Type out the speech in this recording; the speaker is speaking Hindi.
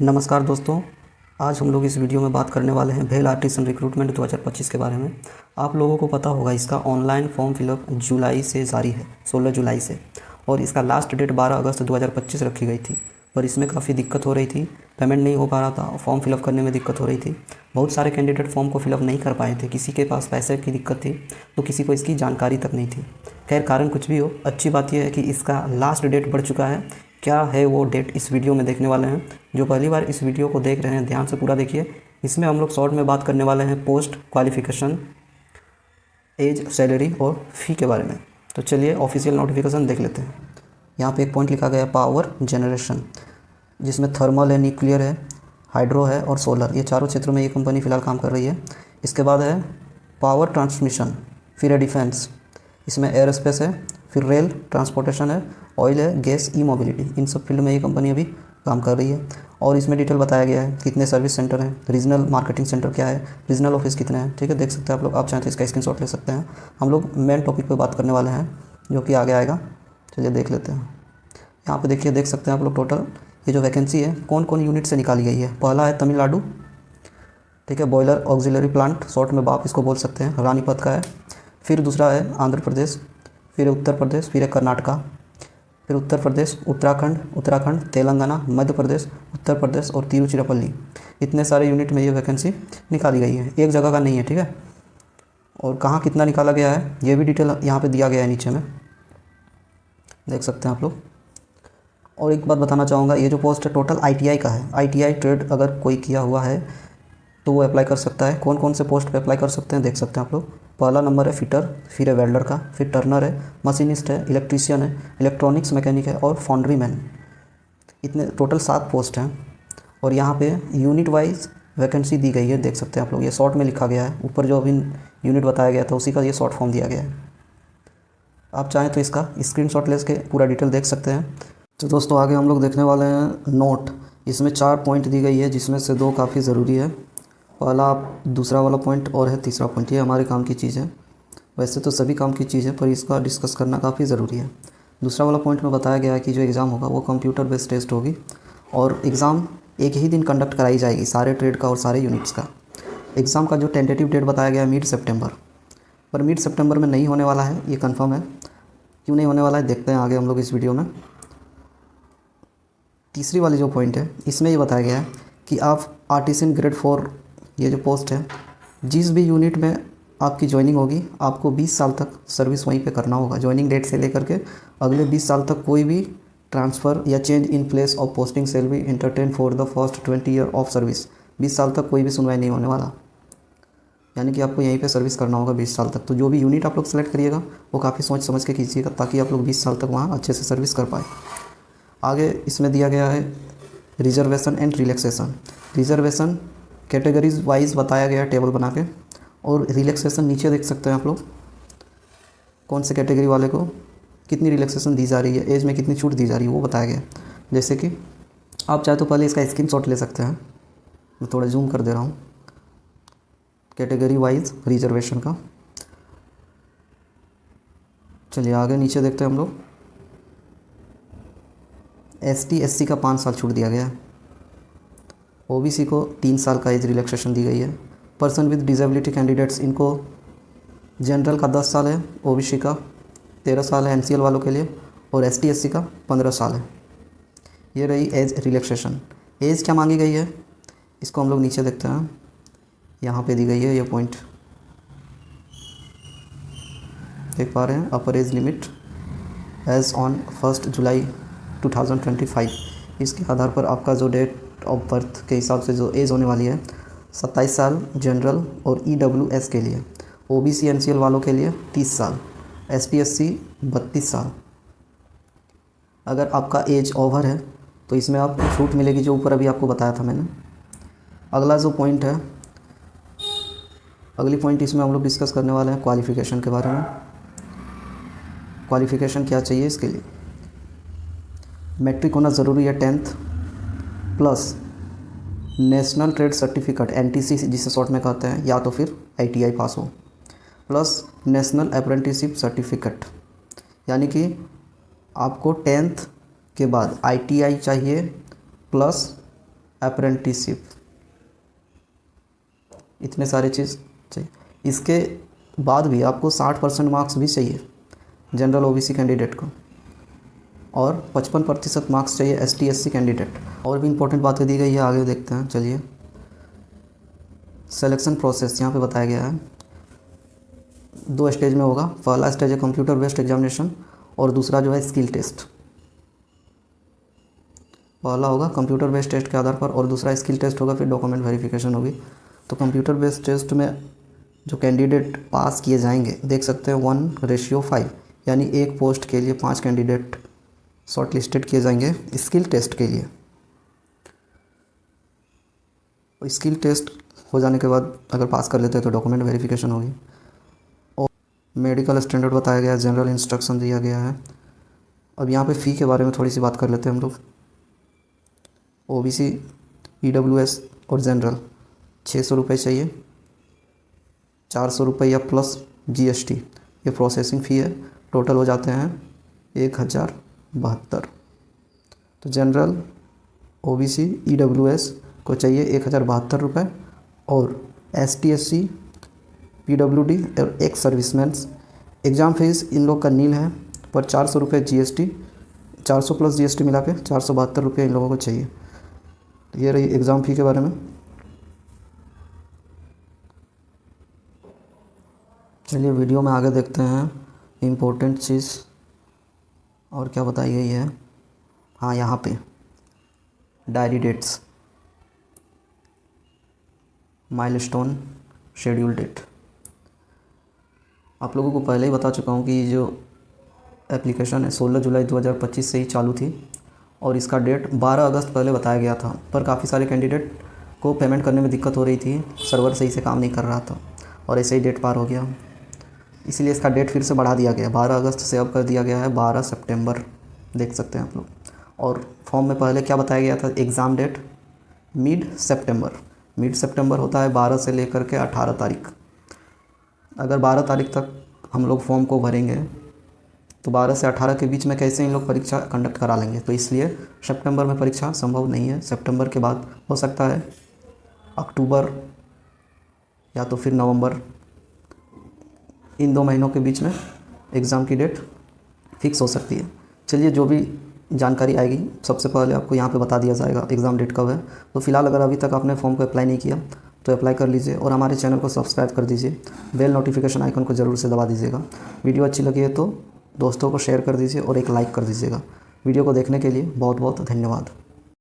नमस्कार दोस्तों, आज हम लोग इस वीडियो में बात करने वाले हैं भेल आर्टिसन रिक्रूटमेंट 2025 के बारे में। आप लोगों को पता होगा इसका ऑनलाइन फॉर्म फिलअप जुलाई से जारी है, 16 जुलाई से, और इसका लास्ट डेट 12 अगस्त 2025 रखी गई थी। पर इसमें काफ़ी दिक्कत हो रही थी, पेमेंट नहीं हो पा रहा था, फॉर्म फिलअप करने में दिक्कत हो रही थी। बहुत सारे कैंडिडेट फॉर्म को फिलअप नहीं कर पाए थे, किसी के पास पैसे की दिक्कत थी तो किसी को इसकी जानकारी तक नहीं थी। खैर, कारण कुछ भी हो, अच्छी बात यह है कि इसका लास्ट डेट बढ़ चुका है। क्या है वो डेट, इस वीडियो में देखने वाले हैं। जो पहली बार इस वीडियो को देख रहे हैं, ध्यान से पूरा देखिए। इसमें हम लोग शॉर्ट में बात करने वाले हैं पोस्ट, क्वालिफ़िकेशन, एज, सैलरी और फ़ी के बारे में। तो चलिए ऑफिशियल नोटिफिकेशन देख लेते हैं। यहाँ पे एक पॉइंट लिखा गया है पावर जनरेशन, जिसमें थर्मल है, न्यूक्लियर है, हाइड्रो है और सोलर, ये चारों क्षेत्रों में ये कंपनी फ़िलहाल काम कर रही है। इसके बाद है पावर ट्रांसमिशन, फिर है डिफेंस, इसमें एयर स्पेस है, फिर रेल ट्रांसपोर्टेशन है, ऑयल है, गैस, ई मोबिलिटी, इन सब फील्ड में ये कंपनी अभी काम कर रही है। और इसमें डिटेल बताया गया है कितने सर्विस सेंटर हैं, रीजनल मार्केटिंग सेंटर क्या है, रीजनल ऑफिस कितने हैं। ठीक है, देख सकते हैं आप लोग। आप चाहें तो इसका स्क्रीनशॉट ले सकते हैं। हम लोग मेन टॉपिक पे बात करने वाले हैं जो कि आगे आएगा। चलिए देख लेते हैं। यहाँ पे देखिए, देख सकते हैं आप लोग टोटल ये जो वैकेंसी है कौन कौन यूनिट से निकाली गई है। पहला है तमिलनाडु, ठीक है, बॉयलर ऑक्सिलरी प्लांट, शॉर्ट में बाप इसको बोल सकते हैं, रानीपत का है। फिर दूसरा है आंध्र प्रदेश, फिर है उत्तर प्रदेश, फिर है कर्नाटका, फिर उत्तर प्रदेश, उत्तराखंड, तेलंगाना, मध्य प्रदेश, उत्तर प्रदेश और तिरुचिरापल्ली। इतने सारे यूनिट में ये वैकेंसी निकाली गई है, एक जगह का नहीं है। ठीक है, और कहाँ कितना निकाला गया है ये भी डिटेल यहाँ पे दिया गया है, नीचे में देख सकते हैं आप लोग। और एक बात बताना चाहूँगा, ये जो पोस्ट है टोटल ITI का है। ITI ट्रेड अगर कोई किया हुआ है तो वो अप्लाई कर सकता है। कौन कौन से पोस्ट पे अप्लाई कर सकते हैं देख सकते हैं आप लोग। पहला नंबर है फिटर, फिर है वेल्डर का, फिर टर्नर है, मशीनिस्ट है, इलेक्ट्रीशियन है, इलेक्ट्रॉनिक्स मैकेनिक है और फाउंड्री मैन। इतने टोटल 7 पोस्ट हैं। और यहाँ पे यूनिट वाइज वैकेंसी दी गई है, देख सकते हैं आप लोग। ये शॉर्ट में लिखा गया है, ऊपर जो अभी यूनिट बताया गया था उसी का ये शॉर्ट फॉर्म दिया गया है। आप चाहें तो इसका स्क्रीनशॉट ले के पूरा डिटेल देख सकते हैं। तो दोस्तों आगे हम लोग देखने वाले हैं नोट। इसमें 4 पॉइंट दी गई है, जिसमें से 2 काफ़ी ज़रूरी है। पहला, दूसरा वाला पॉइंट और है तीसरा पॉइंट। ये हमारे काम की चीज़ है, वैसे तो सभी काम की चीज़ है पर इसका डिस्कस करना काफ़ी ज़रूरी है। दूसरा वाला पॉइंट में बताया गया है कि जो एग्ज़ाम होगा वो कंप्यूटर बेस्ड टेस्ट होगी और एग्ज़ाम एक ही दिन कंडक्ट कराई जाएगी, सारे ट्रेड का और सारे यूनिट्स का। एग्ज़ाम का जो टेंटेटिव डेट बताया गया है मिड सितंबर, पर मिड सितंबर में नहीं होने वाला है, ये कंफर्म है। क्यों नहीं होने वाला है देखते हैं आगे हम लोग इस वीडियो में। तीसरी वाली जो पॉइंट है इसमें ये बताया गया है कि आप आर्टिसन ग्रेड 4, ये जो पोस्ट है, जिस भी यूनिट में आपकी ज्वाइनिंग होगी आपको 20 साल तक सर्विस वहीं पे करना होगा। ज्वाइनिंग डेट से लेकर के अगले 20 साल तक कोई भी ट्रांसफ़र या change in place of posting shall be entertain for the first 20 year of service. 20 साल तक कोई भी सुनवाई नहीं होने वाला, यानी कि आपको यहीं पे सर्विस करना होगा 20 साल तक। तो जो भी यूनिट आप लोग सेलेक्ट करिएगा वो काफ़ी सोच समझ के कीजिएगा, ताकि आप लोग 20 साल तक वहाँ अच्छे से सर्विस कर पाए। आगे इसमें दिया गया है reservation and relaxation. Reservation categories wise बताया गया है टेबल बना के, और रिलैक्सेशन नीचे देख सकते हैं आप लोग, कौन से कैटेगरी वाले को कितनी रिलैक्सेशन दी जा रही है, एज में कितनी छूट दी जा रही है वो बताया गया है। जैसे कि आप चाहे तो पहले इसका स्क्रीनशॉट ले सकते हैं, मैं थोड़ा जूम कर दे रहा हूँ कैटेगरी वाइज रिजर्वेशन का। चलिए आगे नीचे देखते हैं हम लोग। ST SC का 5 साल छूट दिया गया है। OBC को 3 साल का एज रिलैक्सेशन दी गई है। पर्सन विद डिजेबिलिटी कैंडिडेट्स, इनको जनरल का 10 साल है, OBC का 13 साल है MCL वालों के लिए, और ST SC का 15 साल है। ये रही एज रिलैक्सेशन। एज क्या मांगी गई है इसको हम लोग नीचे देखते हैं, यहाँ पे दी गई है ये पॉइंट, देख पा रहे हैं। Upper age limit as on 1 July 2025, इसके आधार पर आपका जो डेट ऑफ बर्थ के हिसाब से जो एज होने वाली है 27 साल जनरल और EWS के लिए, OBC MCL वालों के लिए 30 साल, ST SC 32 साल। अगर आपका एज ओवर है तो इसमें आपको छूट मिलेगी, जो ऊपर अभी आपको बताया था मैंने। अगला जो पॉइंट है, अगली पॉइंट इसमें हम लोग डिस्कस करने वाले हैं क्वालिफ़िकेशन के बारे में। क्वालिफ़िकेशन क्या चाहिए इसके लिए, मैट्रिक होना ज़रूरी है 10th plus national trade certificate NTC जिसे शॉर्ट में कहते हैं, या तो फिर ITI पास हो, प्लस नेशनल अप्रेंटिसशिप सर्टिफिकेट। यानी कि आपको 10th के बाद ITI चाहिए प्लस अप्रेंटिसशिप, इतने सारे चीज़ चाहिए। इसके बाद भी आपको 60% मार्क्स भी चाहिए जनरल ओबीसी कैंडिडेट को, और 55% मार्क्स चाहिए एसटी एससी कैंडिडेट। और भी इंपॉर्टेंट बातें दी गई है, आगे देखते हैं। चलिए, सिलेक्शन प्रोसेस यहाँ पे बताया गया है, 2 स्टेज में होगा। पहला स्टेज है कंप्यूटर बेस्ड एग्जामिनेशन और दूसरा जो है स्किल टेस्ट। पहला होगा कंप्यूटर बेस्ड टेस्ट के आधार पर और दूसरा स्किल टेस्ट होगा, फिर डॉक्यूमेंट वेरिफिकेशन होगी। तो कंप्यूटर बेस्ड टेस्ट में जो कैंडिडेट पास किए जाएंगे, देख सकते हैं 1:5, यानी एक पोस्ट के लिए 5 कैंडिडेट शॉर्ट लिस्टेड किए जाएंगे स्किल टेस्ट के लिए। स्किल टेस्ट हो जाने के बाद अगर पास कर लेते हैं तो डॉक्यूमेंट वेरिफिकेशन होगी। और मेडिकल स्टैंडर्ड बताया गया है, जनरल इंस्ट्रक्शन दिया गया है। अब यहाँ पे फ़ी के बारे में थोड़ी सी बात कर लेते हैं हम लोग। ओबीसी, ईडब्ल्यूएस और जनरल 600 रुपये चाहिए, 400 रुपया प्लस जीएसटी ये प्रोसेसिंग फ़ी है। टोटल हो जाते हैं 1072। तो जनरल, ओबीसी, ईडब्ल्यूएस को चाहिए 1072 रुपये, और एसटी एससी, पीडब्ल्यूडी और एक्स सर्विसमैन्स एग्ज़ाम फीस इन लोग का नील है, पर 400 रुपये जीएसटी, 400 प्लस जीएसटी मिला के 472 रुपये इन लोगों को चाहिए। तो ये रही एग्ज़ाम फ़ी के बारे में। चलिए वीडियो में आगे देखते हैं इम्पोर्टेंट चीज़ और क्या बताई गई है। हाँ, यहाँ पे diary dates, milestone, schedule date. आप लोगों को पहले ही बता चुका हूँ कि जो एप्लीकेशन है 16 जुलाई 2025 से ही चालू थी, और इसका डेट 12 अगस्त पहले बताया गया था, पर काफ़ी सारे कैंडिडेट को पेमेंट करने में दिक्कत हो रही थी, सर्वर सही से काम नहीं कर रहा था और ऐसे ही डेट पार हो गया। इसलिए इसका डेट फिर से बढ़ा दिया गया, 12 अगस्त से अब कर दिया गया है 12 सितंबर, देख सकते हैं आप लोग। और फॉर्म में पहले क्या बताया गया था, एग्ज़ाम डेट मिड सितंबर होता है 12 से लेकर के 18 तारीख। अगर 12 तारीख तक हम लोग फॉर्म को भरेंगे तो 12 से 18 के बीच में कैसे इन लोग परीक्षा कंडक्ट करा लेंगे। तो इसलिए सितंबर में परीक्षा संभव नहीं है। सितंबर के बाद हो सकता है अक्टूबर या तो फिर नवंबर, इन 2 महीनों के बीच में एग्ज़ाम की डेट फिक्स हो सकती है। चलिए, जो भी जानकारी आएगी सबसे पहले आपको यहाँ पे बता दिया जाएगा एग्ज़ाम डेट कब है। तो फिलहाल अगर अभी तक आपने फॉर्म को अप्लाई नहीं किया तो अप्लाई कर लीजिए, और हमारे चैनल को सब्सक्राइब कर दीजिए, बेल नोटिफिकेशन आइकन को ज़रूर से दबा दीजिएगा। वीडियो अच्छी लगी है तो दोस्तों को शेयर कर दीजिए और एक लाइक कर दीजिएगा। वीडियो को देखने के लिए बहुत बहुत धन्यवाद।